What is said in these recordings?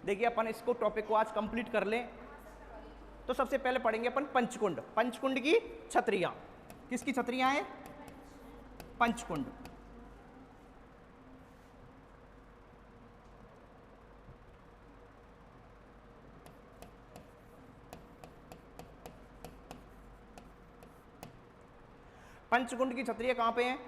देखिए अपन इसको टॉपिक को आज कंप्लीट कर लें तो सबसे पहले पढ़ेंगे अपन पंचकुंड। पंचकुंड की छत्रियां, किसकी छत्रियां हैं? पंचकुंड। पंचकुंड की छत्रियां कहां पे हैं?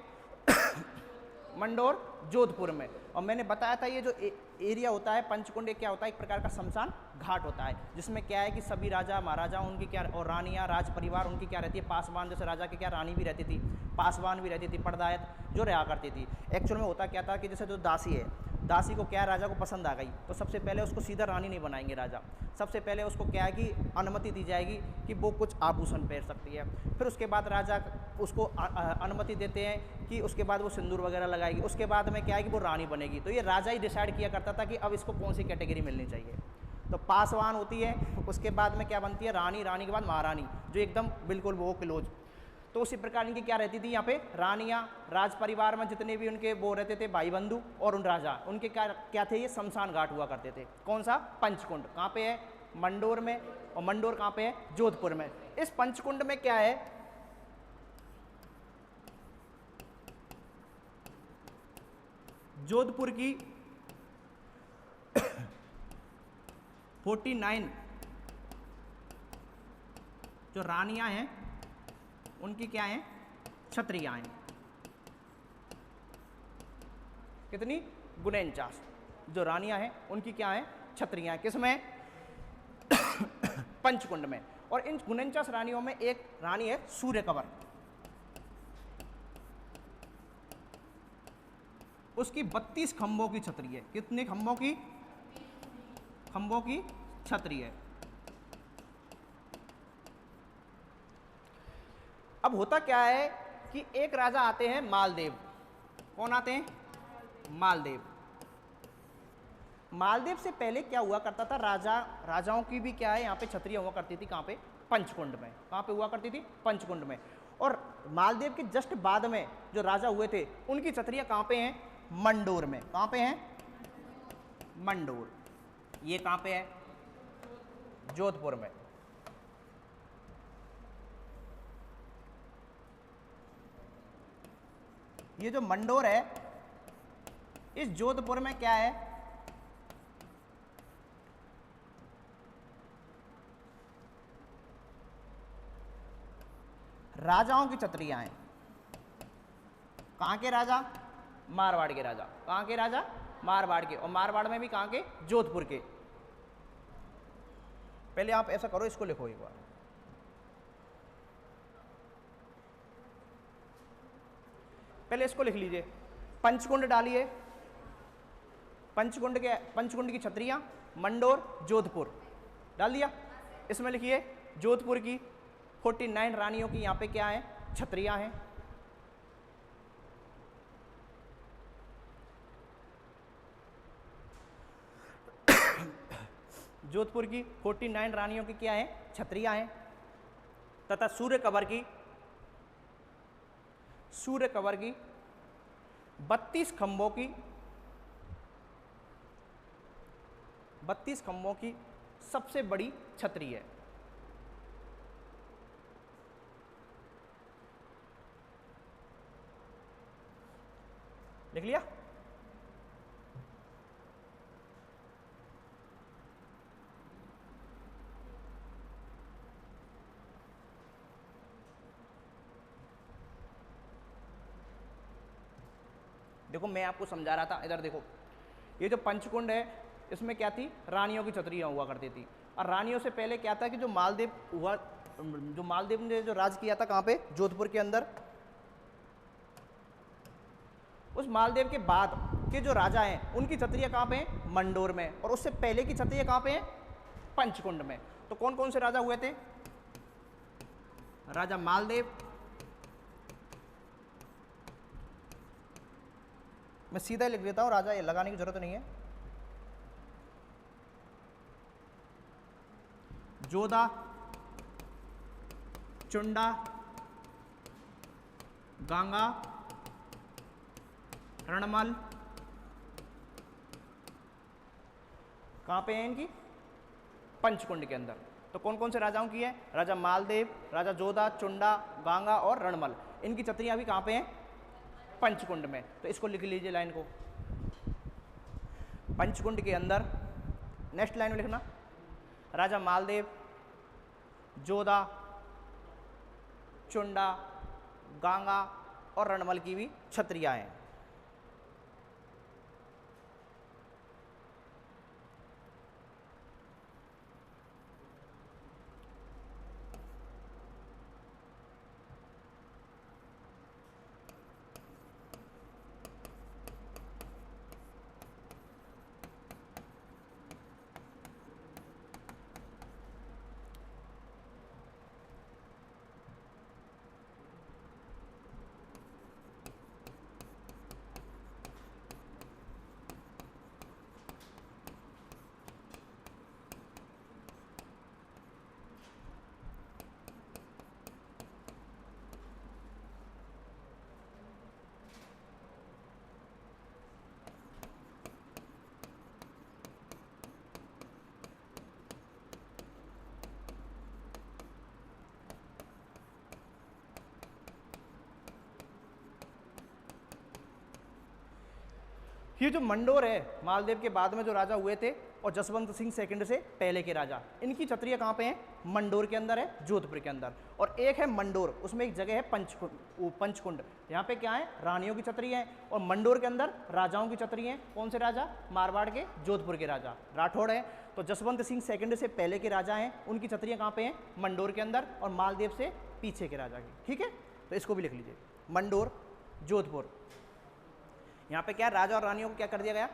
मंडोर, जोधपुर में। और मैंने बताया था ये जो एरिया होता है पंचकुंड, ये क्या होता है? एक प्रकार का शमशान घाट होता है, जिसमें क्या है कि सभी राजा महाराजा उनकी क्या और रानियां, राज परिवार उनकी क्या रहती है? पासवान। जैसे राजा की क्या रानी भी रहती थी, पासवान भी रहती थी, परदायत जो रहा करती थी। एक्चुअल में होता क्या था कि जैसे जो दासी है, दासी को क्या राजा को पसंद आ गई तो सबसे पहले उसको सीधा रानी नहीं बनाएंगे राजा, सबसे पहले उसको क्या है कि अनुमति दी जाएगी कि वो कुछ आभूषण पहन सकती है। फिर उसके बाद राजा उसको अनुमति देते हैं कि उसके बाद वो सिंदूर वगैरह लगाएगी। उसके बाद में क्या है कि वो रानी बनेगी। तो ये राजा ही डिसाइड किया करता था कि अब इसको कौन सी कैटेगरी मिलनी चाहिए। तो पासवान होती है, उसके बाद में क्या बनती है? रानी। रानी के बाद महारानी, जो एकदम बिल्कुल वो क्लोज। तो उसी प्रकार इनकी क्या रहती थी यहाँ पे? रानियाँ। राज परिवार में जितने भी उनके वो रहते थे भाई बंधु और उन राजा, उनके क्या क्या थे? ये शमशान घाट हुआ करते थे। कौन सा? पंचकुंड। कहाँ पे है? मंडोर में। और मंडोर कहाँ पे है? जोधपुर में। इस पंचकुंड में क्या है? जोधपुर की 49 जो रानियां हैं उनकी क्या हैं? छत्रियां हैं। कितनी? 49 जो रानियां हैं उनकी क्या हैं? छत्रियां हैं। किसमें? पंचकुंड में। और इन 49 रानियों में एक रानी है सूर्यकवर, उसकी 32 खंभों की छतरी है। कितने खंभों की? खंभों की छतरी है। अब होता क्या है कि एक राजा आते हैं मालदेव। कौन आते हैं? मालदेव। मालदेव से पहले क्या हुआ करता था? राजाओं की भी क्या है यहाँ पे छतरियां हुआ करती थी। कहाँ पे? पंचकुंड में। कहाँ पे हुआ करती थी? पंचकुंड में। और मालदेव के जस्ट बाद में जो राजा हुए थे उनकी छतरियां कहाँ पे हैं? मंडोर में। कहाँ पे हैं? मंडोर। ये कहाँ पे है? जोधपुर में। ये जो मंडोर है इस जोधपुर में क्या है? राजाओं की छतरियां हैं। कहां के राजा? मारवाड़ के राजा। कहां के राजा? मारवाड़ के। और मारवाड़ में भी कहां के? जोधपुर के। पहले आप ऐसा करो, इसको लिखो एक बार। पहले इसको लिख लीजिए, पंचकुंड डालिए। पंचकुंड की छतरियां मंडोर जोधपुर डाल दिया। इसमें लिखिए जोधपुर की 49 रानियों की यहाँ पे क्या है? छतरियां हैं। जोधपुर की 49 रानियों की क्या है? छतरियां हैं। तथा सूर्य कवर की 32 खंभों की सबसे बड़ी छतरी है। लिख लिया? देखो मैं आपको समझा रहा था, इधर देखो, ये जो पंचकुंड है इसमें क्या थी? रानियों की छतरियां हुआ करती थी। और रानियों से पहले क्या था कि जो मालदेव ने जो राज किया था कहाँ पे? जोधपुर के अंदर। उस मालदेव के बाद के जो राजा हैं उनकी छतरियां कहाँ पे हैं? मंडोर में। और उससे पहले की छतरियां कहाँ पे हैं? पंचकुंड में। तो कौन कौन से राजा हुए थे? राजा मालदेव, मैं सीधा लिख देता हूं, राजा ये लगाने की जरूरत नहीं है। जोधा, चुंडा, गांगा, रणमल, कहाँ पे है इनकी? पंचकुंड के अंदर। तो कौन कौन से राजाओं की है? राजा मालदेव, राजा जोधा, चुंडा, गांगा और रणमल। इनकी छत्रियां भी कहाँ पे हैं? पंचकुंड में। तो इसको लिख लीजिए लाइन को, पंचकुंड के अंदर। नेक्स्ट लाइन में लिखना राजा मालदेव, जोधा, चुंडा, गांगा और रणमल की भी छत्रियां हैं। ये जो मंडोर है, मालदेव के बाद में जो राजा हुए थे और जसवंत सिंह सेकंड से पहले के राजा, इनकी छत्रियां कहाँ पे हैं? मंडोर के अंदर है, जोधपुर के अंदर। और एक है मंडोर, उसमें एक जगह है पंचकुंड। यहाँ पे क्या है? रानियों की छत्री है। और मंडोर के अंदर राजाओं की छत्री है। कौन से राजा? मारवाड़ के, जोधपुर के राजा राठौड़ है। तो जसवंत सिंह सेकंड से पहले के राजा हैं, उनकी छत्रियां कहाँ पे हैं? मंडोर के अंदर। और मालदेव से पीछे के राजा की। ठीक है, तो इसको भी लिख लीजिए, मंडोर, जोधपुर। यहाँ पे क्या राजा और रानियों को क्या कर दिया गया?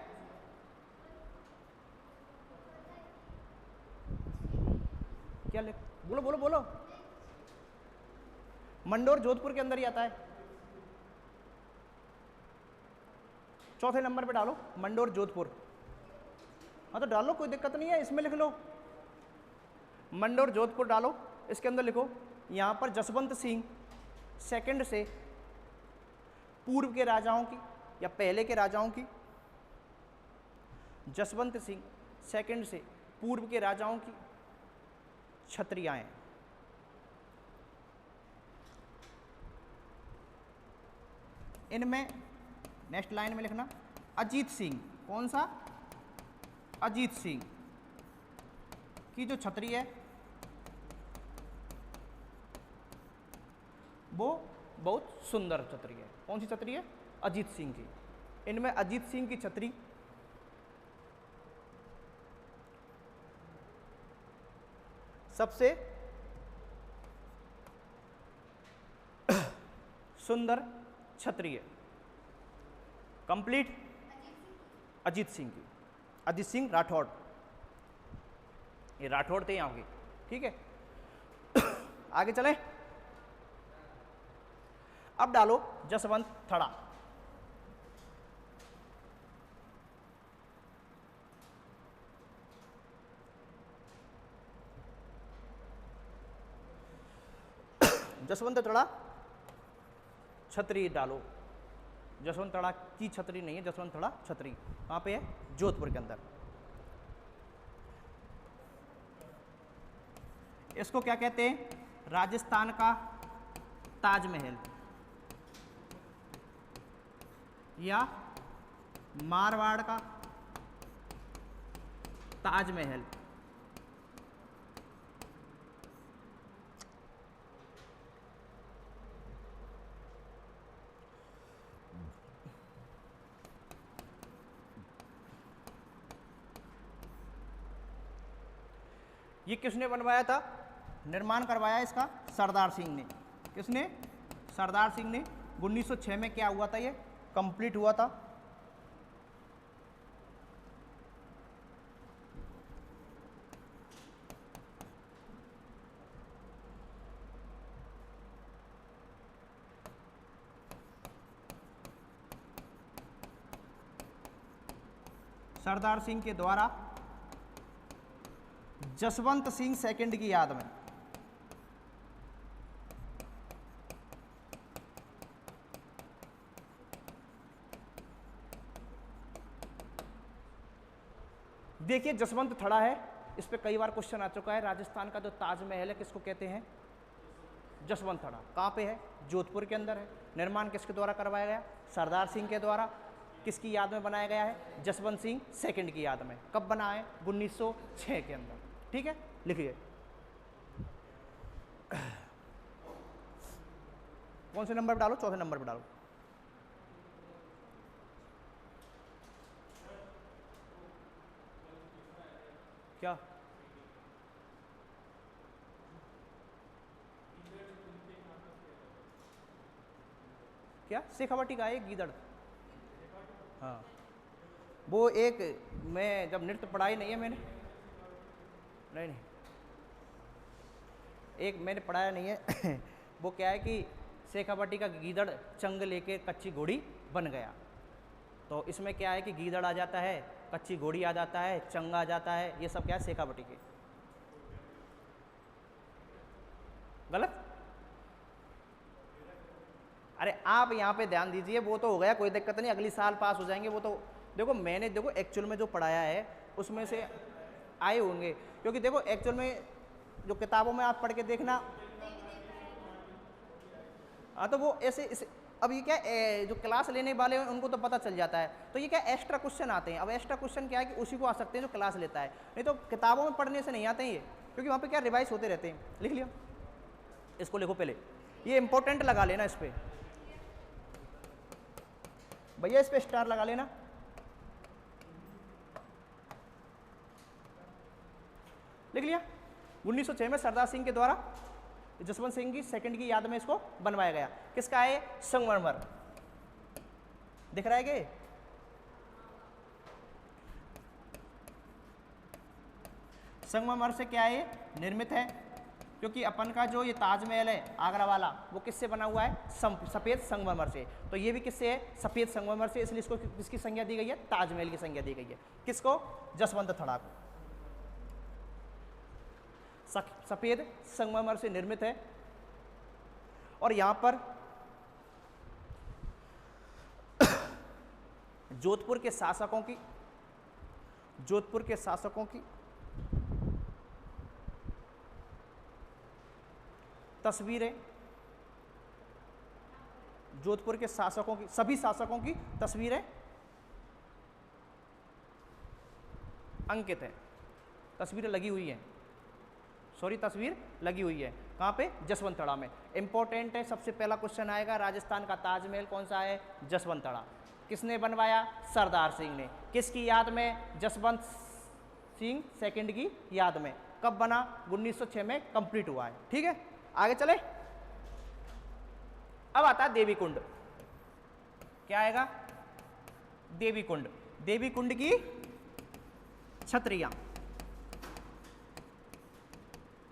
क्या लिख, बोलो बोलो बोलो। मंडोर जोधपुर के अंदर ही आता है। चौथे नंबर पे डालो मंडोर जोधपुर। हाँ तो डालो, कोई दिक्कत नहीं है, इसमें लिख लो मंडोर जोधपुर डालो। इसके अंदर लिखो यहाँ पर जसवंत सिंह सेकंड से पूर्व के राजाओं की या पहले के राजाओं की, जसवंत सिंह सेकंड से पूर्व के राजाओं की छत्रियां। इनमें नेक्स्ट लाइन में लिखना अजीत सिंह। कौन सा? अजीत सिंह की जो छतरी है वो बहुत सुंदर छतरी है। कौन सी छतरी है? अजीत सिंह की। इनमें अजीत सिंह की छतरी सबसे सुंदर छतरी है। कंप्लीट अजीत सिंह की, अजीत सिंह राठौड़, ये राठौड़ थे यहाँ के। ठीक है, आगे चलें। अब डालो जसवंत थड़ा। जसवंत थड़ा छतरी डालो। जसवंत थड़ा की छतरी नहीं है, जसवंत थड़ा छतरी कहाँ पे है? जोधपुर के अंदर। इसको क्या कहते हैं? राजस्थान का ताजमहल या मारवाड़ का ताजमहल। ये किसने बनवाया था? निर्माण करवाया इसका सरदार सिंह ने। किसने? सरदार सिंह ने। 1906 में क्या हुआ था? ये कंप्लीट हुआ था। सरदार सिंह के द्वारा जसवंत सिंह सेकंड की याद में। देखिए जसवंत थड़ा है, इस पे कई बार क्वेश्चन आ चुका है। राजस्थान का जो ताजमहल है किसको कहते हैं? जसवंत थड़ा। कहाँ पे है? जोधपुर के अंदर है। निर्माण किसके द्वारा करवाया गया? सरदार सिंह के द्वारा। किसकी याद में बनाया गया है? जसवंत सिंह सेकंड की याद में। कब बना है? 1906 के अंदर। ठीक है, लिखिए। कौन से नंबर पे डालो? चौथे नंबर पे डालो। क्या? क्या? शेखावटी का है गीदड़। हाँ, वो एक, मैं जब नृत्य पढ़ाई नहीं है मैंने, नहीं, एक मैंने पढ़ाया नहीं है वो क्या है कि शेखावटी का गीदड़ चंग लेके कच्ची घोड़ी बन गया। तो इसमें क्या है कि गीदड़ आ जाता है, कच्ची घोड़ी आ जाता है, चंग आ जाता है, ये सब क्या है? शेखावटी के। गलत? अरे आप यहाँ पे ध्यान दीजिए, वो तो हो गया, कोई दिक्कत नहीं, अगली साल पास हो जाएंगे वो तो। देखो मैंने, देखो एक्चुअल में जो पढ़ाया है उसमें से आए होंगे, क्योंकि देखो एक्चुअल में जो किताबों में आप पढ़ के देखना, हाँ तो वो ऐसे अब ये क्या जो क्लास लेने वाले हैं उनको तो पता चल जाता है। तो ये क्या एक्स्ट्रा क्वेश्चन आते हैं। अब एक्स्ट्रा क्वेश्चन क्या है कि उसी को आ सकते हैं जो क्लास लेता है, नहीं तो किताबों में पढ़ने से नहीं आते हैं ये, क्योंकि वहाँ पे क्या रिवाइज होते रहते हैं। लिख लिया, इसको लिखो पहले, ये इंपॉर्टेंट लगा लेना इस पर भैया, इस पे स्टार लगा लेना। लिख लिया। 1906 में सरदार सिंह के द्वारा जसवंत सिंह की सेकंड की याद में इसको बनवाया गया। किसका है? संगमरमर। दिख रहा है कि संगमरमर से क्या है? निर्मित है। क्योंकि अपन का जो ये ताजमहल है आगरा वाला, वो किससे बना हुआ है? सफेद संगमरमर से। तो ये भी किससे है? सफेद संगमरमर से, इसलिए इसको किसकी संज्ञा दी गई है? ताजमहल की संज्ञा दी गई है। किसको? जसवंत थड़ा को। सफेद संगमरमर से निर्मित है। और यहां पर जोधपुर के शासकों की तस्वीरें, जोधपुर के शासकों की, सभी शासकों की तस्वीरें अंकित है। तस्वीरें लगी हुई हैं, तस्वीर लगी हुई है। कहाँ पे? जसवंत थड़ा में। इंपॉर्टेंट है, सबसे पहला क्वेश्चन आएगा, राजस्थान का ताजमहल कौन सा है? जसवंत थड़ा। किसने बनवाया? सरदार सिंह ने। किसकी याद में? जसवंत सिंह सेकंड की याद में। कब बना? 1906 में कंप्लीट हुआ है। ठीक है, आगे चले। अब आता है देवी कुंड। क्या आएगा? देवी कुंड। देवी कुंड की छतरियां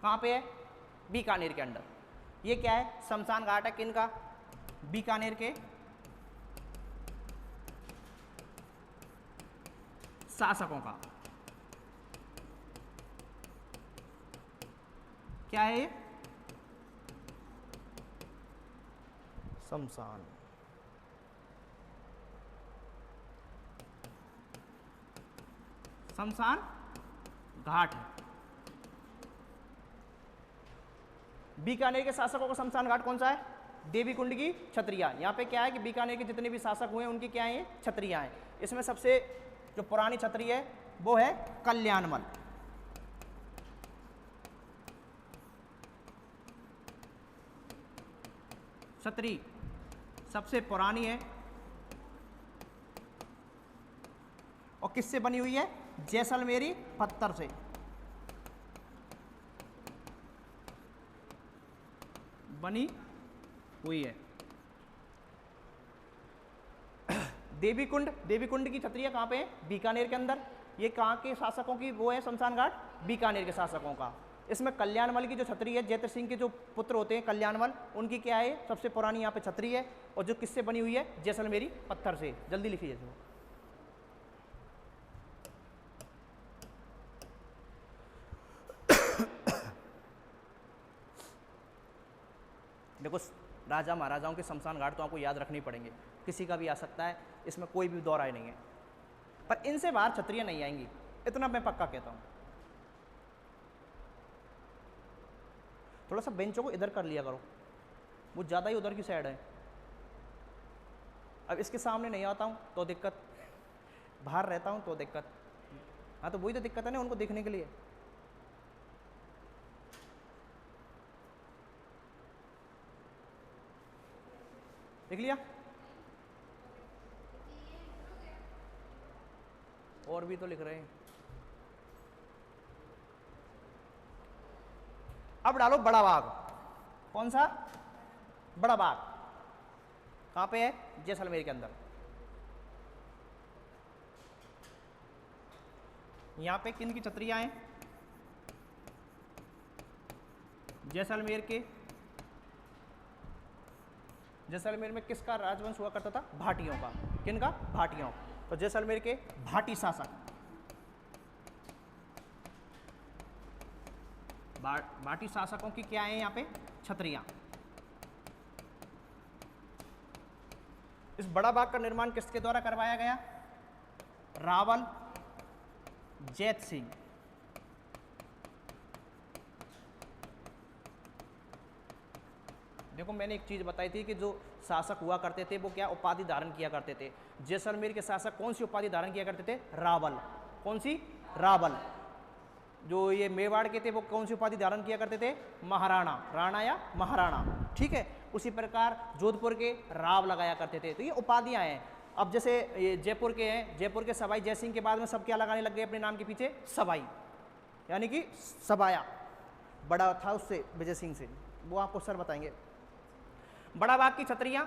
कहाँ पे है? बीकानेर के अंदर। ये क्या है? शमशान घाट है। किनका? बीकानेर के शासकों का। क्या है ये? शमशान घाट है। बीकानेर के शासकों का शमशान घाट कौन सा है? देवी कुंड की छतरियां। यहाँ पे क्या है कि बीकानेर के जितने भी शासक हुए उनकी क्या है? छतरियां हैं। इसमें सबसे जो पुरानी छतरी है वो है कल्याणमल। छतरी सबसे पुरानी है और किससे बनी हुई है? जैसलमेरी पत्थर से बनी हुई है। देवी कुंड की छतरियां कहाँ पे है? बीकानेर के अंदर। ये कहाँ के शासकों की वो है? शमशान घाट बीकानेर के शासकों का। इसमें कल्याणमल की जो छतरी है, जैतर सिंह के जो पुत्र होते हैं कल्याणमल, उनकी क्या है? सबसे पुरानी यहाँ पे छतरी है और जो किससे बनी हुई है? जैसलमेरी पत्थर से। जल्दी लिखिए। देखो राजा महाराजाओं के शमशान घाट तो आपको याद रखने पड़ेंगे, किसी का भी आ सकता है, इसमें कोई भी दौर आए नहीं है, पर इनसे बाहर छतरियां नहीं आएंगी। इतना मैं पक्का कहता हूं। थोड़ा सा बेंचों को इधर कर लिया करो, वो ज़्यादा ही उधर की साइड है। अब इसके सामने नहीं आता हूँ तो दिक्कत, बाहर रहता हूँ तो दिक्कत। हाँ तो वही तो दिक्कत है ना उनको देखने के लिए। देख लिया? और भी तो लिख रहे हैं। अब डालो बड़ा बाग। कौन सा? बड़ा बाग। कहां पे है? जैसलमेर के अंदर। यहां पे किन की छतरियां हैं? जैसलमेर के। जैसलमेर में किसका राजवंश हुआ करता था? भाटियों का। किन का? भाटियों। तो जैसलमेर के भाटी शासक, भाटी शासकों की क्या है यहाँ पे? छतरियां। इस बड़ा बाग का निर्माण किसके द्वारा करवाया गया? रावल जैत सिंह। देखो मैंने एक चीज बताई थी कि जो शासक हुआ करते थे वो क्या उपाधि धारण किया करते थे। जैसलमेर के शासक कौन सी उपाधि धारण किया करते थे? रावल। कौन सी? रावल। जो ये मेवाड़ के थे वो कौन सी उपाधि धारण किया करते थे? महाराणा। राणा या महाराणा, ठीक है। उसी प्रकार जोधपुर के राव लगाया करते थे। तो ये उपाधियां हैं। अब जैसे ये जयपुर के हैं, जयपुर के सवाई जय सिंह के बाद में सब क्या लगाने लग गए अपने नाम के पीछे? सवाई, यानी कि सबाया। बड़ा था उससे, विजय सिंह से, वो आपको सर बताएंगे। बड़ा बाग की छतरियां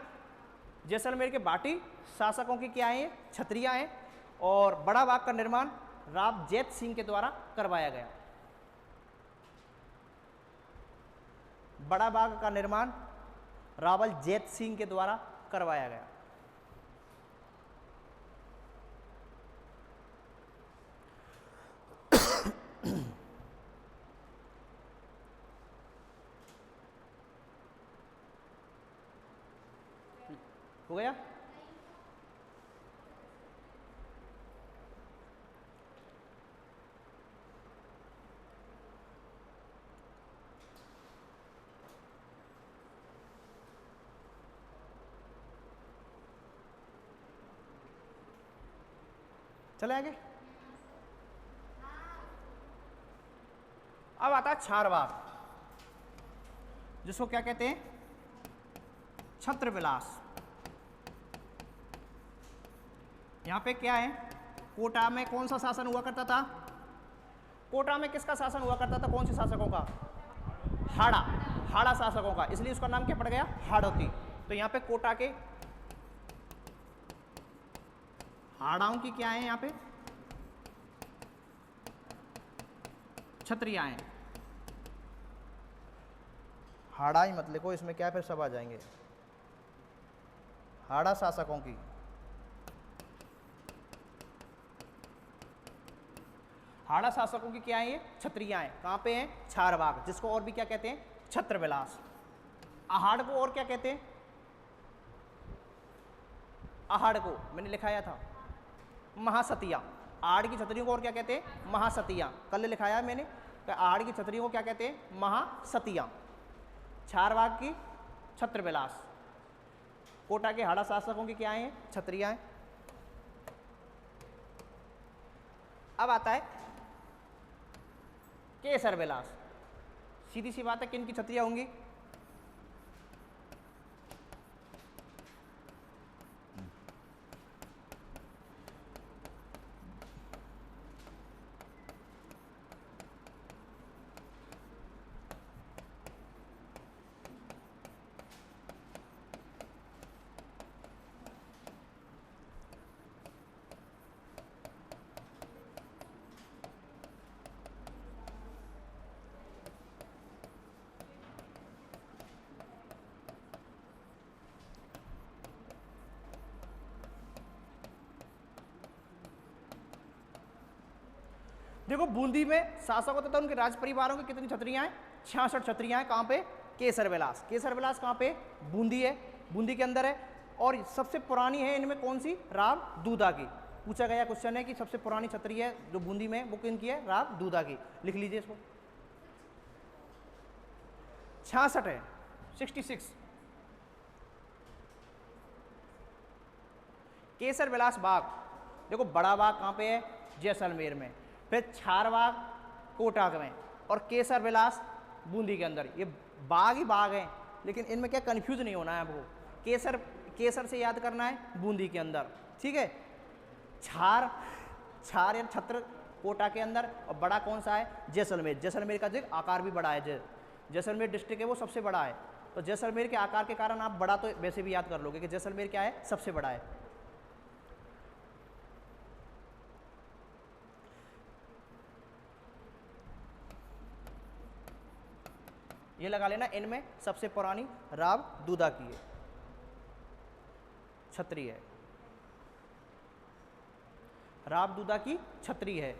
जैसलमेर के भाटी शासकों की क्या है? छतरियां हैं। और बड़ा बाग का निर्माण राव जैत सिंह के द्वारा करवाया गया। बड़ा बाग का निर्माण रावल जैत सिंह के द्वारा करवाया गया। हो गया? चले आगे। अब आता है छारबाग, जिसको क्या कहते हैं? छत्रविलास। यहां पे क्या है? कोटा में कौन सा शासन हुआ करता था? कोटा में किसका शासन हुआ करता था? कौन से शासकों का? हाड़ा। हाड़ा शासकों का, इसलिए उसका नाम क्या पड़ गया? हाड़ौती। तो यहां पे कोटा के हाड़ाओं की क्या है? यहां पे छतरियां हैं। हाड़ा ही मत लिखो, इसमें क्या फिर सब आ जाएंगे। हाड़ा शासकों की, हाड़ा शासकों की क्या है? ये छतरियां हैं। कहां पे हैं? छारबाग, जिसको और भी क्या कहते हैं? छत्रविलास। आहाड़ को और क्या कहते हैं? आहाड़ को मैंने लिखाया था महासतिया। आहाड़ की छतरियों को और क्या कहते हैं? महासतिया। कल लिखाया मैंने, आहाड़ की छतरियों को क्या कहते हैं? महासतिया। छारबाग की छत्रविलास। कोटा के हाड़ा शासकों की क्या है? छतरियां हैं। अब आता है केसर विलास। सीधी सी बात है, किन की छतरियां होंगी? देखो बूंदी में शासकों तथा उनके राज परिवारों की कितनी छतरियां हैं? 66 छतरियां हैं। कहां पे? केसर विलास। केसर विलास कहां पे? बूंदी है, बूंदी के अंदर है। और सबसे पुरानी है इनमें कौन सी? राव दूधा की। पूछा गया क्वेश्चन है कि सबसे पुरानी छतरी है जो बूंदी में, वो किनकी है? राव दूधा की। लिख लीजिए इसको। 66 है, 66। केसर विलास बाग, देखो बड़ा बाग कहाँ पे है? जैसलमेर में। फिर छारबाग कोटा में, और केसर विलास बूंदी के अंदर। ये बाग ही बाग है, लेकिन इनमें क्या कंफ्यूज नहीं होना है आपको। केसर, केसर से याद करना है बूंदी के अंदर, ठीक है। छार, छार या छत्र कोटा के अंदर, और बड़ा कौन सा है? जैसलमेर। जैसलमेर का जो आकार भी बड़ा है, जैसलमेर डिस्ट्रिक्ट है वो सबसे बड़ा है, तो जैसलमेर के आकार के कारण आप बड़ा तो वैसे भी याद कर लोगे कि जैसलमेर क्या है? सबसे बड़ा है। ये लगा लेना, इनमें सबसे पुरानी राव दूधा की है, छतरी है, राव दूधा की छतरी है।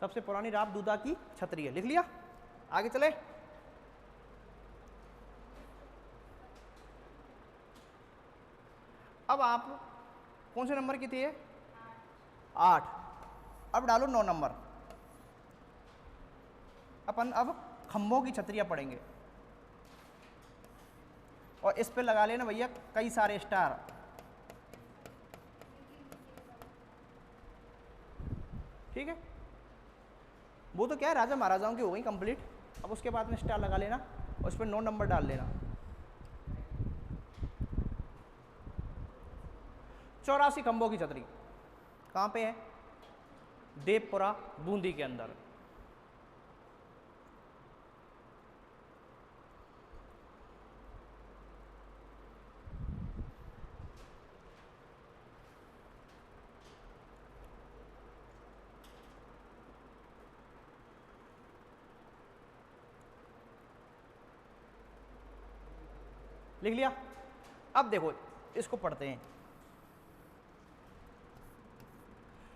सबसे पुरानी राव दूधा की छतरी है, लिख लिया। आगे चले। अब आप कौन से नंबर की थी? 8। अब डालो 9 नंबर। अपन अब खंभों की छतरियां पढ़ेंगे, और इस पे लगा लेना भैया कई सारे स्टार। ठीक है, वो तो क्या है, राजा महाराजाओं की हो गई कंप्लीट। अब उसके बाद में स्टार लगा लेना और उस पर 9 नंबर डाल लेना। 84 खंभों की छतरी कहाँ पे है? देवपुरा बूंदी के अंदर। लिख लिया। अब देखो इसको पढ़ते हैं।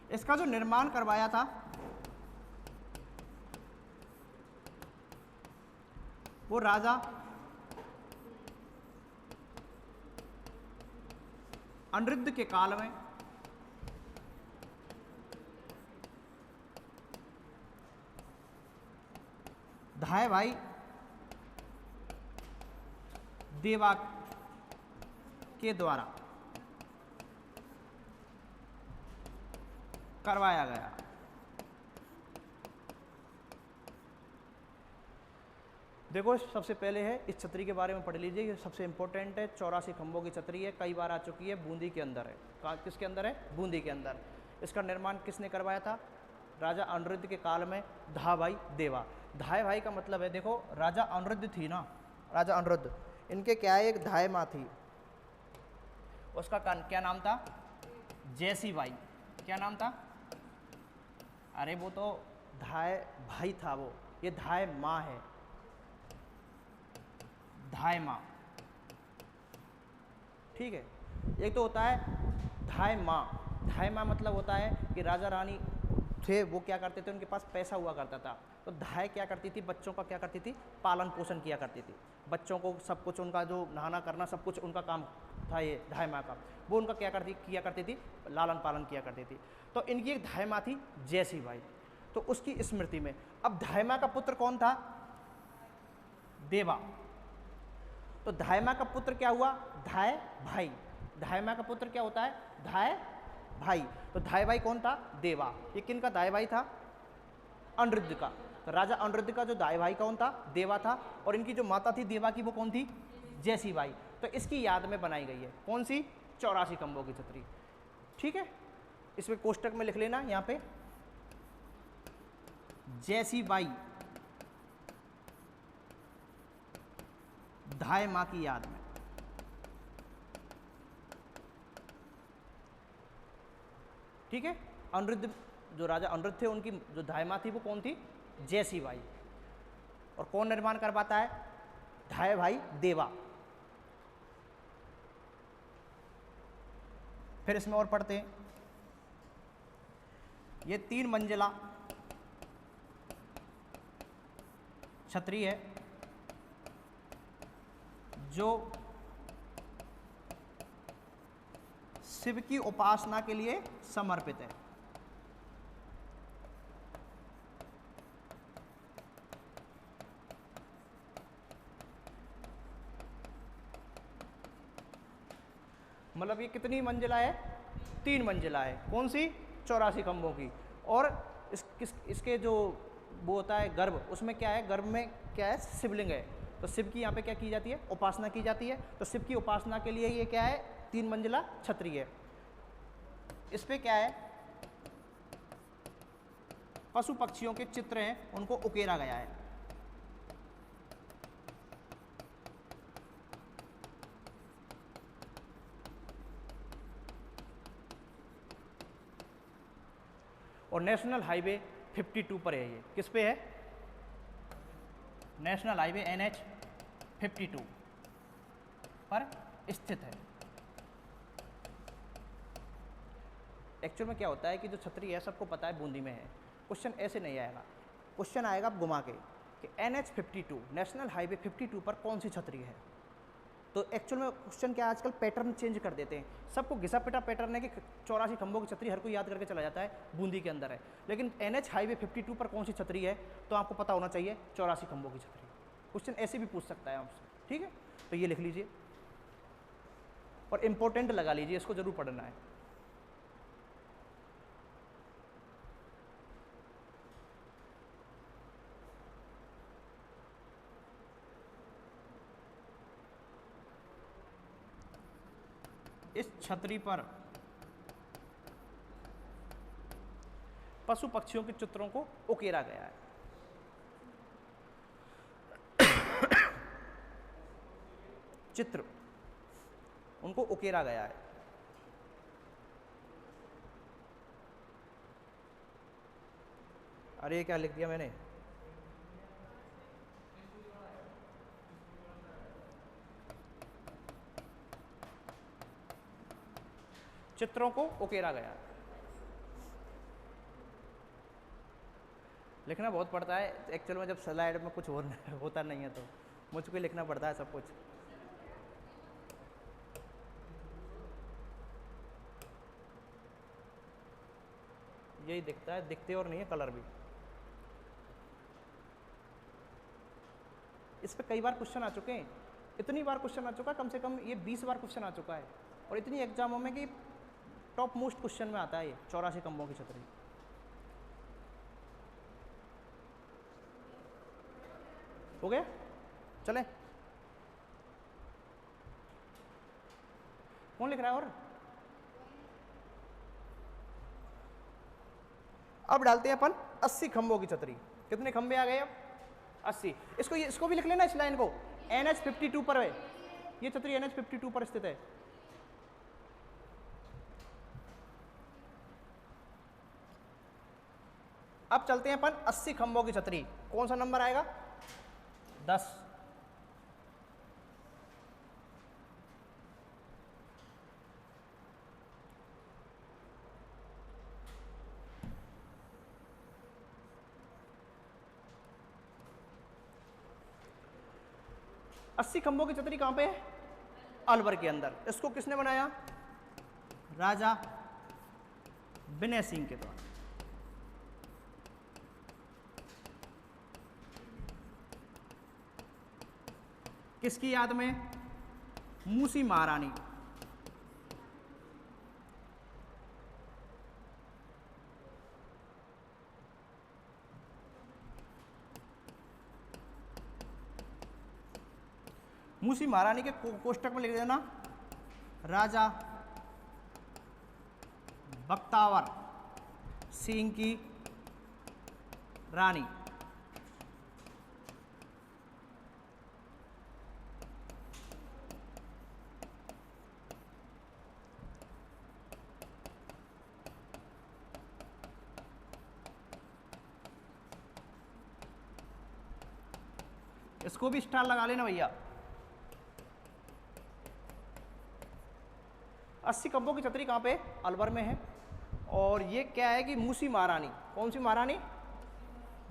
इसका जो निर्माण करवाया था वो राजा अनिरुद्ध के काल में धाय भाई देवा के द्वारा करवाया गया। देखो सबसे पहले है इस छतरी के बारे में पढ़ लीजिए, ये सबसे इंपॉर्टेंट है। 84 खंभों की छतरी है, कई बार आ चुकी है, बूंदी के अंदर है। किसके अंदर है? बूंदी के अंदर। इसका निर्माण किसने करवाया था? राजा अनिरुद्ध के काल में धा भाई देवा। धाय भाई का मतलब है, देखो राजा अनिरुद्ध थी ना, राजा अनिरुद्ध, इनके क्या है, एक धाय माँ थी, उसका क्या नाम था? जैसी बाई। क्या नाम था? अरे वो तो धाय भाई था, वो ये धाय माँ है, धाय माँ। ठीक है, एक तो होता है धाय माँ। धाय माँ मतलब होता है कि राजा रानी थे, वो क्या करते थे, उनके पास पैसा हुआ करता था, तो धाय क्या करती थी? बच्चों का क्या करती थी? पालन पोषण किया करती थी। बच्चों को सब कुछ, उनका जो नहाना करना सब कुछ उनका काम था, ये धाय माँ का। वो उनका क्या किया करती थी? लालन पालन किया करती थी। तो इनकी एक धाय माँ थी जैसी बाई, तो उसकी स्मृति में। अब धाय माँ का पुत्र कौन था? देवा। तो धाय माँ का पुत्र क्या हुआ? धाय भाई। धाय माँ का पुत्र क्या होता है? धाय भाई। तो धाय भाई कौन था? देवा। ये किन का धाय भाई था? अनिरुद्ध का। तो राजा अनिरुद्ध का जो धाय भाई कौन था? देवा था। और इनकी जो माता थी देवा की, वो कौन थी? जैसी बाई। तो इसकी याद में बनाई गई है कौन सी? 84 खंभों की छतरी। ठीक है, इसमें कोष्टक में लिख लेना यहाँ पे, जैसी बाई धाय माँ की याद में। ठीक है, अनिरुद्ध, जो राजा अनिरुद्ध थे, उनकी जो धाय माँ थी वो कौन थी? जैसी बाई। और कौन निर्माण करवाता है? धाय भाई देवा। फिर इसमें और पढ़ते हैं, ये 3 मंजिला छतरी है, जो शिव की उपासना के लिए समर्पित है। मतलब ये कितनी मंजिला है? 3 मंजिला है। कौन सी? 84 खंभों की। और इसके जो वो होता है गर्भ, उसमें क्या है? गर्भ में क्या है? शिवलिंग है। तो शिव की यहाँ पे क्या की जाती है? उपासना की जाती है। तो शिव की उपासना के लिए ये क्या है? 3 मंजिला छतरी है। इस पे क्या है? पशु पक्षियों के चित्र हैं, उनको उकेरा गया है। और नेशनल हाईवे 52 पर है। ये किस पे है? नेशनल हाईवे NH 52 पर स्थित है। एक्चुअल में क्या होता है कि जो छतरी है सबको पता है बूंदी में है। क्वेश्चन ऐसे नहीं आएगा, क्वेश्चन आएगा घुमा के कि NH 52 नेशनल हाईवे 52 पर कौन सी छतरी है। तो एक्चुअल में क्वेश्चन क्या आजकल पैटर्न चेंज कर देते हैं। सबको घिसा पिटा पैटर्न है कि 84 खंभों की छतरी हर कोई याद करके चला जाता है, बूंदी के अंदर है। लेकिन NH हाईवे 52 पर कौन सी छतरी है तो आपको पता होना चाहिए 84 खंभों की छतरी। क्वेश्चन ऐसे भी पूछ सकता है आपसे, ठीक है। तो ये लिख लीजिए और इंपॉर्टेंट लगा लीजिए, इसको जरूर पढ़ना है। इस छतरी पर पशु पक्षियों के चित्रों को उकेरा गया है। चित्र उनको उकेरा गया है। अरे क्या लिख दिया मैंने? चित्रों को उकेरा गया है। लिखना बहुत पड़ता है एक्चुअल में, जब स्लाइड में कुछ होता नहीं है तो मुझको लिखना पड़ता है सब कुछ। यही दिखता है, दिखते और नहीं है कलर भी। इस पे कई बार क्वेश्चन आ चुके हैं, इतनी बार क्वेश्चन आ चुका है, कम से कम ये 20 बार क्वेश्चन आ चुका है। और इतनी एग्जामों में कि टॉप मोस्ट क्वेश्चन में आता है ये 84 खंभों की छतरी। हो गया? चले, कौन लिख रहा है? और अब डालते हैं अपन 80 खंभों की छतरी। कितने खंभे आ गए अब? 80। इसको भी लिख लेना, इस लाइन को। NH 52 पर है ये छतरी, NH 52 पर स्थित है। अब चलते हैं अपन 80 खंभों की छतरी। कौन सा नंबर आएगा? 10। अस्सी खंभों की छतरी कहां पे है? अलवर के अंदर। इसको किसने बनाया? राजा विनय सिंह के द्वारा। किसकी याद में? मूसी महारानी। मूसी महारानी के कोष्टक में लिख देना राजा बख्तावर सिंह की रानी। इसको भी स्टार लगा लेना भैया। 80 खंभों की छतरी कहाँ पे? अलवर में है। और ये क्या है कि मूसी महारानी, कौन सी महारानी?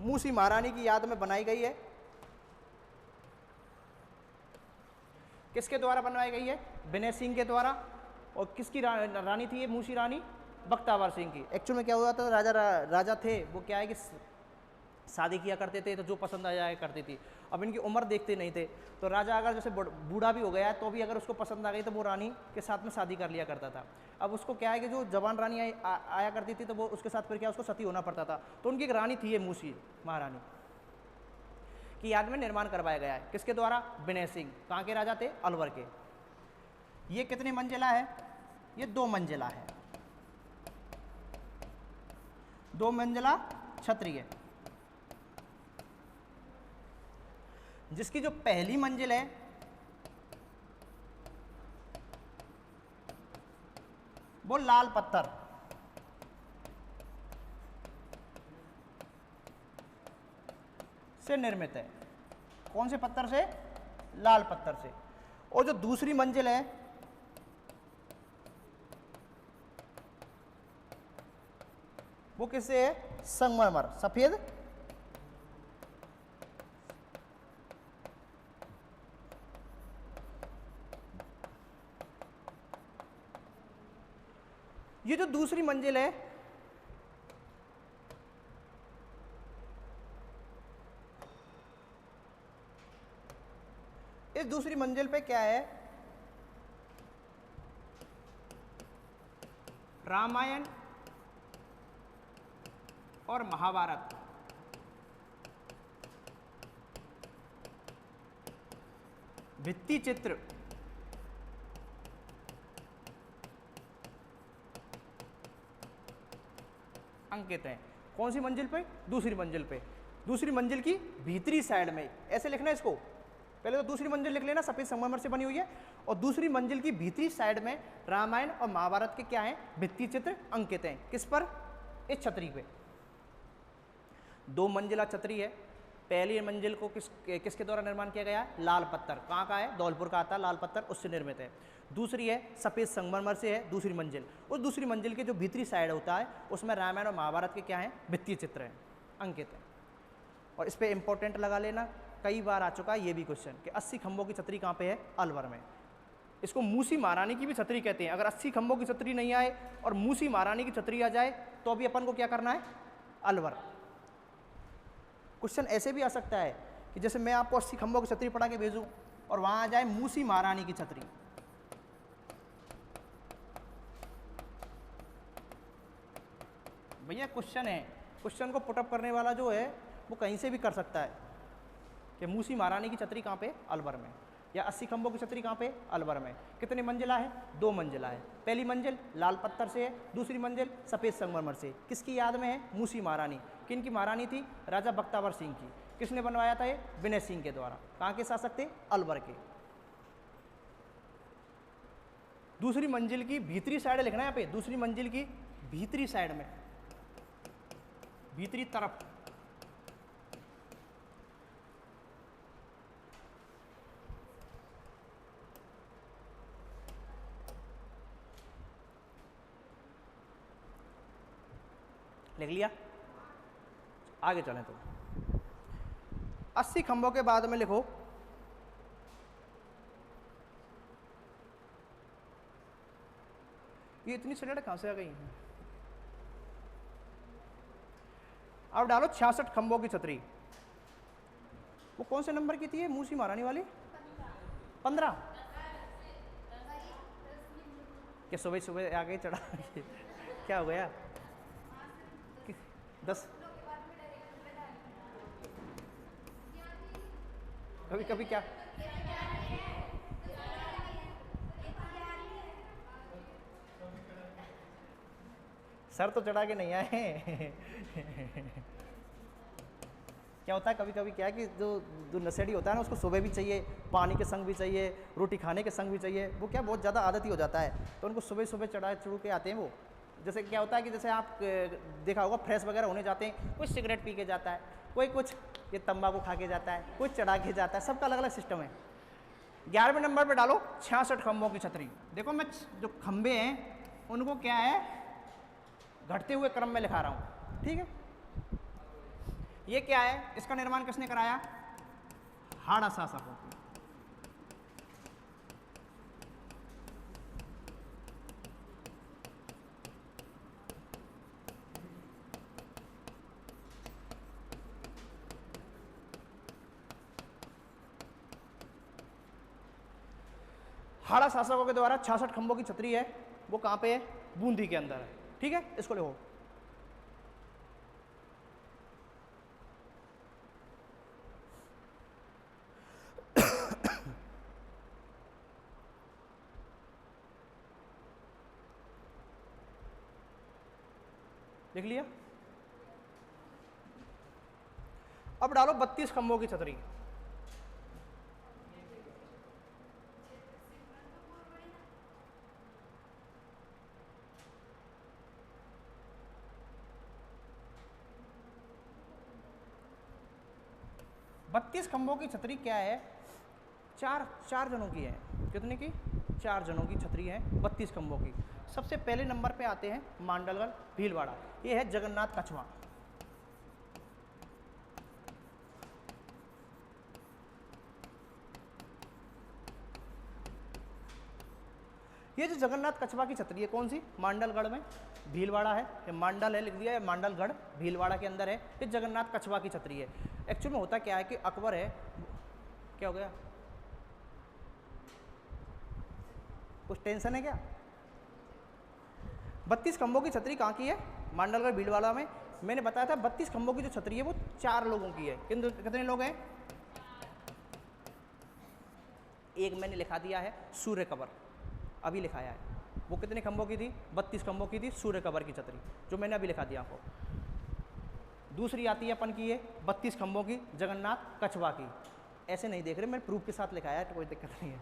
मूसी महारानी की याद में बनाई गई है। किसके द्वारा बनवाई गई है? विनय सिंह के द्वारा। और किसकी रानी थी ये मूसी रानी? बख्तावर सिंह की। एक्चुअल में क्या हुआ था, राजा थे वो क्या है कि शादी किया करते थे तो जो पसंद आ जाया करती थी। अब इनकी उम्र देखते नहीं थे, तो राजा अगर जैसे बूढ़ा भी हो गया है तो भी अगर उसको पसंद आ गई तो वो रानी के साथ में शादी कर लिया करता था। अब उसको क्या है कि जो जवान रानी आया करती थी तो वो उसके साथ फिर क्या उसको सती होना पड़ता था। तो उनकी एक रानी थी ये मूसी महारानी की याद में निर्माण करवाया गया है। किसके द्वारा? विनय सिंह। कहाँ के राजा थे? अलवर के। ये कितने मंजिला है? ये 2 मंजिला है, 2 मंजिला छतरी है, जिसकी जो पहली मंजिल है वो लाल पत्थर से निर्मित है। कौन से पत्थर से? लाल पत्थर से। और जो दूसरी मंजिल है वो किससे है? संगमरमर, सफेद ये जो दूसरी मंजिल है इस दूसरी मंजिल पे क्या है? रामायण और महाभारत भित्ति चित्र अंकित हैं। कौन सी मंजिल पे? दूसरी मंजिल पे। दूसरी मंजिल की भीतरी साइड में, ऐसे लिखना है इसको, पहले तो दूसरी मंजिल लिख लेना, सफेद संगमरमर से बनी हुई है। और दूसरी मंजिल की भीतरी साइड में रामायण और महाभारत के क्या हैं? भित्ति चित्र अंकित हैं। किस पर? इस छतरी पे। 2 मंजिला छतरी है। पहली मंजिल को किसके द्वारा निर्माण किया गया है? लाल पत्थर। कहाँ का है? धौलपुर का आता है लाल पत्थर, उससे निर्मित है। दूसरी है सफ़ेद संगमरमर से है दूसरी मंजिल। उस दूसरी मंजिल के जो भीतरी साइड होता है उसमें रामायण और महाभारत के क्या हैं? भित्ति चित्र हैं, अंकित हैं। और इस पर इंपॉर्टेंट लगा लेना, कई बार आ चुका है ये भी क्वेश्चन कि 80 खंभों की छतरी कहाँ पे है? अलवर में। इसको मूसी महारानी की भी छतरी कहते हैं। अगर 80 खंभों की छतरी नहीं आए और मूसी महारानी की छतरी आ जाए तो अभी अपन को क्या करना है? अलवर। क्वेश्चन ऐसे भी आ सकता है कि जैसे मैं आपको 80 खंभों की छतरी पढ़ा के भेजूं और वहां आ जाए मूसी महारानी की छतरी। भैया क्वेश्चन है, क्वेश्चन को पुटअप करने वाला जो है वो कहीं से भी कर सकता है कि मूसी महारानी की छतरी कहाँ पे? अलवर में। या 80 खंभों की छतरी कहाँ पे? अलवर में। कितने मंजिला है? 2 मंजिला है। पहली मंजिल लाल पत्थर से है, दूसरी मंजिल सफ़ेद संगमरमर से। किसकी याद में है? मूसी महारानी। किन की महारानी थी? राजा बख्तावर सिंह की। किसने बनवाया था ये? विनय सिंह के द्वारा। कहाँ के शासक थे? अलवर के। दूसरी मंजिल की भीतरी साइड लिखना है यहाँ पे, दूसरी मंजिल की भीतरी साइड में, भीतरी तरफ लिख लिया। आगे चलें तो 80 खंभों के बाद में लिखो ये इतनी स्लेट कहां से आ गई? अब डालो 66 खंभों की छतरी। वो कौन से नंबर की थी ये मूसी महारानी वाली? 15। क्या सुबह सुबह आ गई चढ़ा? क्या हो गया? 10। कभी कभी क्या सर तो चढ़ा के नहीं आए। क्या होता है कभी कभी क्या है कि जो नशेड़ी होता है ना उसको सुबह भी चाहिए, पानी के संग भी चाहिए, रोटी खाने के संग भी चाहिए। वो क्या बहुत ज़्यादा आदत ही हो जाता है, तो उनको सुबह सुबह चढ़ू के आते हैं वो। जैसे क्या होता है कि जैसे आप देखा होगा फ्रेश वगैरह होने जाते हैं, कोई सिगरेट पी के जाता है, कोई कुछ ये तंबाकू खा के जाता है, कोई चढ़ा के जाता है, सबका अलग अलग सिस्टम है। 11वें नंबर पे डालो 66 खंभों की छतरी। देखो मैं जो खंभे हैं उनको क्या है घटते हुए क्रम में लिखा रहा हूँ, ठीक है। ये क्या है? इसका निर्माण किसने कराया? हाड़ा शासकों। हाड़ा शासकों के द्वारा 66 खंभों की छतरी है, वो कहाँ पे है? बूंदी के अंदर है। ठीक है, इसको लिखो। लिख लिया? अब डालो 32 खंभों की छतरी। बत्तीस खंभों की छतरी क्या है? चार जनों की है। कितने की? 4 जनों की छतरी है 32 खंभों की। सबसे पहले नंबर पे आते हैं मांडलगढ़ भीलवाड़ा। ये है जगन्नाथ कछवा। ये जो जगन्नाथ कछवा की छतरी है कौन सी? मांडलगढ़ में भीलवाड़ा है, ये मांडल है लिख दिया है, मांडलगढ़ भीलवाड़ा के अंदर है। ये जगन्नाथ कछवा की छतरी है। एक्चुअल में होता क्या है कि अकबर है, क्या हो गया? कुछ टेंशन है क्या? 32 खंभों की छतरी कहाँ की है? मांडलगढ़ भीलवाड़ा में। मैंने बताया था 32 खंभों की जो छतरी है वो 4 लोगों की है। कितने लोग हैं? एक मैंने लिखा दिया है सूर्य कबर, अभी लिखाया है। वो कितने खंभों की थी? 32 खंभों की थी सूर्य कबर की छतरी, जो मैंने अभी लिखा दिया आपको। दूसरी आती है अपन की ये 32 खंभों की जगन्नाथ कछवा की। ऐसे नहीं देख रहे, मैंने प्रूफ के साथ लिखाया है तो कोई दिक्कत नहीं है।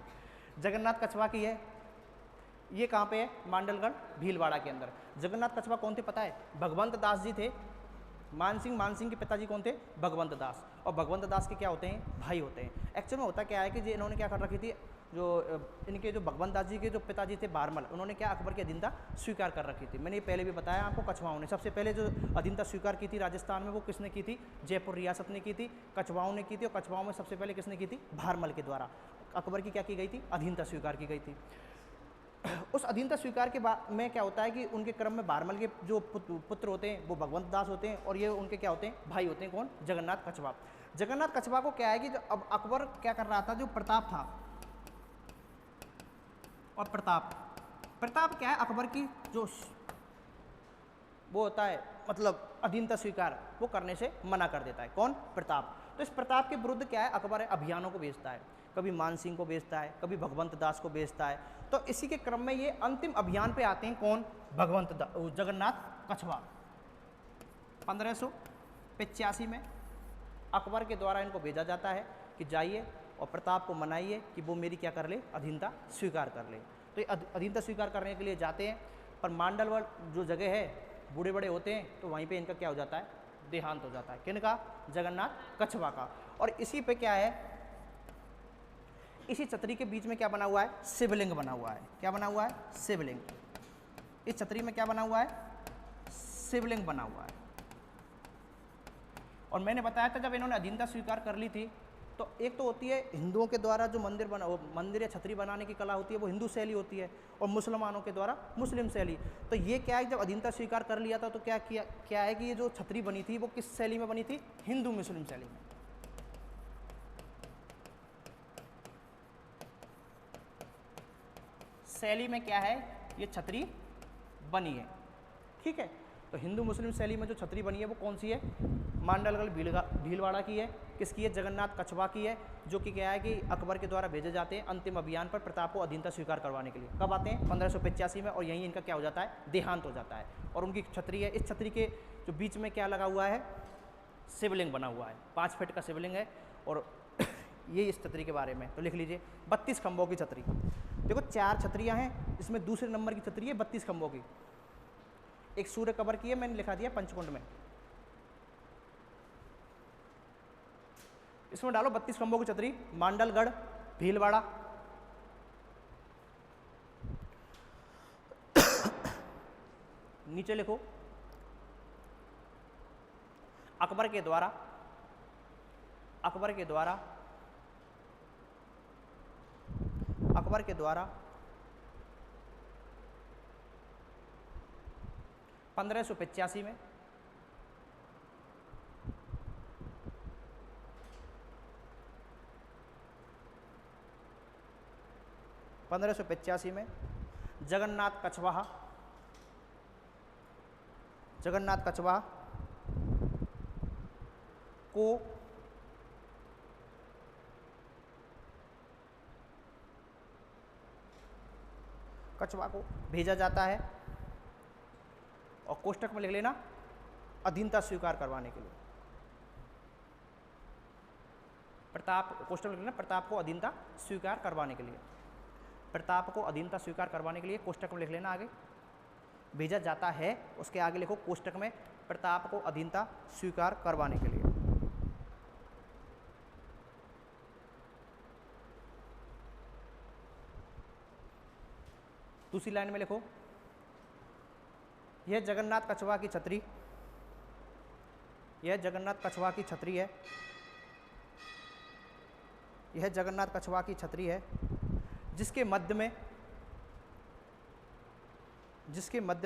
जगन्नाथ कछवा की है, ये कहाँ पे है? मांडलगढ़ भीलवाड़ा के अंदर। जगन्नाथ कछवा कौन थे पता है? भगवंत दास जी थे। मान सिंह के पिताजी कौन थे? भगवंत दास। और भगवंत दास के क्या होते हैं? भाई होते हैं। एक्चुअल में होता क्या है कि जो इन्होंने क्या कर रखी थी, जो इनके जो भगवंत दास जी के जो पिताजी थे बारमल, उन्होंने क्या अकबर की अधीनता स्वीकार कर रखी थी। मैंने ये पहले भी बताया आपको, कछवाओं ने सबसे पहले जो अधीनता स्वीकार की थी राजस्थान में, वो किसने की थी? जयपुर रियासत ने की थी, कछवाओं ने की थी। और कछवाओं में सबसे पहले किसने की थी? भारमल के द्वारा अकबर की क्या की गई थी? अधीनता स्वीकार की गई थी। उस अधीनता स्वीकार के बाद में क्या होता है कि उनके क्रम में भारमल के जो पुत्र होते हैं वो भगवंत दास होते हैं, और ये उनके क्या होते हैं? भाई होते हैं। कौन? जगन्नाथ कछवा। जगन्नाथ कछवा को क्या है कि अब अकबर क्या कर रहा था, जो प्रताप था, और प्रताप क्या है? अकबर की जो वो होता है मतलब अधीनता स्वीकार, वो करने से मना कर देता है। कौन? प्रताप। तो इस प्रताप के विरुद्ध क्या है? अकबर अभियानों को भेजता है, कभी मान सिंह को भेजता है, कभी भगवंत दास को भेजता है। तो इसी के क्रम में ये अंतिम अभियान पे आते हैं। कौन? जगन्नाथ कछवा। 1585 में अकबर के द्वारा इनको भेजा जाता है कि जाइए और प्रताप को मनाइए कि वो मेरी क्या कर ले? अधीनता स्वीकार कर ले। तो ये अधीनता स्वीकार करने के लिए जाते हैं, पर मांडलगढ़ जो जगह है बूढ़े बड़े होते हैं, तो वहीं पे इनका क्या हो जाता है? देहांत हो जाता है। किनका? जगन्नाथ कछवा का। और इसी पे क्या है, इसी छतरी के बीच में क्या बना हुआ है? शिवलिंग बना हुआ है। क्या बना हुआ है? शिवलिंग। इस छतरी में क्या बना हुआ है? शिवलिंग बना हुआ है। और मैंने बताया था जब इन्होंने अधीनता स्वीकार कर ली थी, तो एक तो होती है हिंदुओं के द्वारा जो मंदिर या छतरी बनाने की कला होती है वो हिंदू शैली होती है, और मुसलमानों के द्वारा मुस्लिम शैली। तो ये क्या है, जब अधीनता स्वीकार कर लिया था तो क्या है कि ये जो छतरी बनी थी वो किस शैली में बनी थी? हिंदू मुस्लिम शैली में। शैली में क्या है? ये छतरी बनी है। ठीक है, तो हिंदू मुस्लिम शैली में जो छतरी बनी है वो कौन सी है? मांडलगढ़ भीलवाड़ा की है। किसकी है? जगन्नाथ कछवा की है, जो कि क्या है कि अकबर के द्वारा भेजे जाते हैं अंतिम अभियान पर प्रताप को अधीनता स्वीकार करवाने के लिए। कब आते हैं? 1585 में, और यहीं इनका क्या हो जाता है? देहांत हो जाता है। और उनकी छतरी है, इस छतरी के जो बीच में क्या लगा हुआ है? शिवलिंग बना हुआ है, 5 फीट का शिवलिंग है। और ये इस छतरी के बारे में तो लिख लीजिए, 32 खंभों की छतरी। देखो 4 छतरियाँ हैं, इसमें दूसरे नंबर की छतरी है 32 खंभों की। एक सूर्य कबर की है, मैंने लिखा दिया पंचकुंड में। इसमें डालो 32 खंभों की छतरी, मांडलगढ़ भीलवाड़ा। नीचे लिखो, अकबर के द्वारा 1585 में 1585 में जगन्नाथ कछवाहा को भेजा जाता है और कोष्टक में लिख लेना अधीनता स्वीकार करवाने के लिए। कोष्टक में लिख लेना प्रताप को अधीनता स्वीकार करवाने के लिए। प्रताप को अधीनता स्वीकार करवाने के लिए कोष्टक में लिख लेना आगे भेजा जाता है, उसके आगे लिखो कोष्टक में प्रताप को अधीनता स्वीकार करवाने के लिए। दूसरी लाइन में लिखो यह जगन्नाथ कछवाहा की छतरी, यह जगन्नाथ कछवाहा की छतरी है, यह जगन्नाथ कछवाहा की छतरी है जिसके मध्य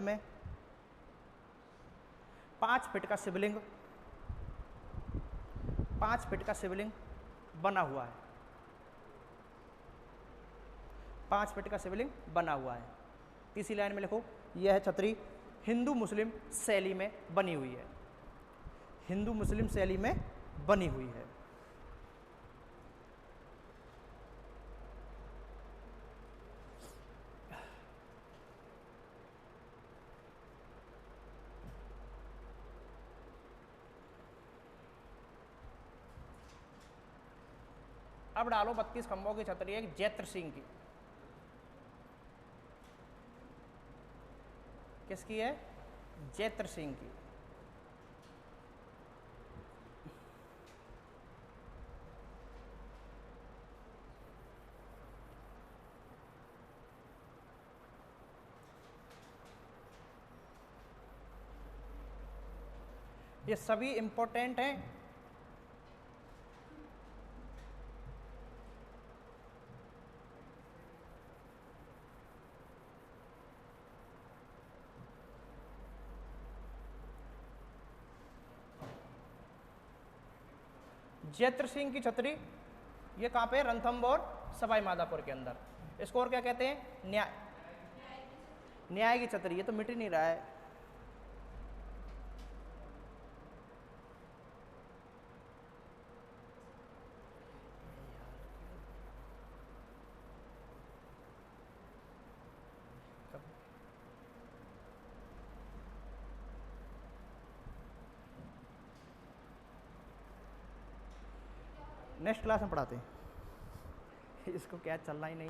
में 5 फीट का शिवलिंग, 5 फीट का शिवलिंग बना हुआ है, 5 फीट का शिवलिंग बना हुआ है। तीसरी लाइन में लिखो यह छतरी हिंदू मुस्लिम शैली में बनी हुई है, हिंदू मुस्लिम शैली में बनी हुई है। अब डालो 32 खंभों की छतरी है जैत्र सिंह की। किसकी है? जैत्र सिंह की। ये सभी इंपॉर्टेंट हैं। जैत्र सिंह की छतरी ये कहाँ पे? रणथंभौर सवाई माधोपुर के अंदर। इसको और क्या कहते हैं? न्याय की छतरी। ये तो मिट ही नहीं रहा है। नेक्स्ट क्लास में पढ़ाते हैं। इसको क्या चलना ही नहीं है।